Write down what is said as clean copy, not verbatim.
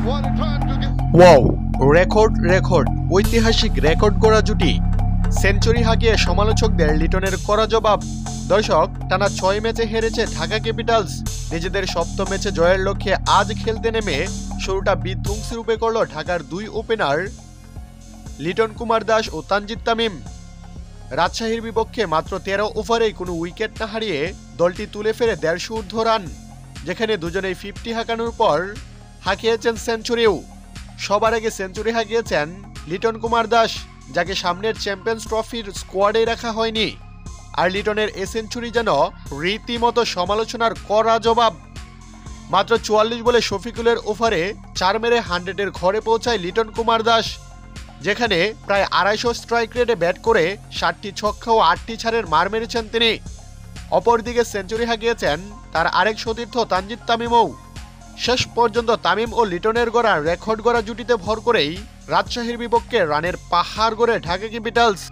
Wow, record ঐতিহাসিক record গড়া জুটি। সেঞ্চুরি হাঁকিয়ে সমালোচকদের লিটনের কড়া জবাব। দর্শক, টানা ৬ ম্যাচে হেরেছে ঢাকা ক্যাপিটালস। নিজেদের সপ্তম ম্যাচে জয়ের লক্ষ্যে আজ খেলতে নেমে শুরুটা বিধ্বংসী রূপে করল ঢাকার দুই ওপেনার লিটন কুমার দাস ও তানজিদ তামিম। রাজশাহীর বিপক্ষে মাত্র ১৩ ওভারেই কোনো উইকেট না হারিয়ে দলটি তুলে ফেরে ১৫০ ঊর্ধ্ব রান, যেখানে দুজনেই 50 হাঁকানোর পর হাঁকিয়েছেন সেঞ্চুরিও। সবার আগে সেঞ্চুরি হাঁকিয়েছেন লিটন কুমার দাস, যাকে সামনের চ্যাম্পিয়ন্স ট্রফির স্কোয়াডে রাখা হয়নি। আর লিটনের এ সেঞ্চুরি যেন রীতিমতো সমালোচনার কড়া জবাব। মাত্র ৪৪ বলে শফিকুলের ওভারে ৪ মেরে 100-এর ঘরে পৌঁছায় লিটন কুমার দাস, যেখানে প্রায় ২৫০ স্ট্রাইক রেটে ব্যাট করে ৬০টি ছক্কা ও ৮টি ছাড়ের মার মেরেছেন তিনি। অপরদিকে সেঞ্চুরি হাঁকিয়েছেন তার আরেক সতীর্থ তানজিদ তামিমও। শেষ পর্যন্ত তামিম ও লিটনের গড়া রেকর্ড গড়া জুটিতে ভর করেই রাজশাহীর বিপক্ষে রানের পাহাড় গড়ে ঢাকা ক্যাপিটালস।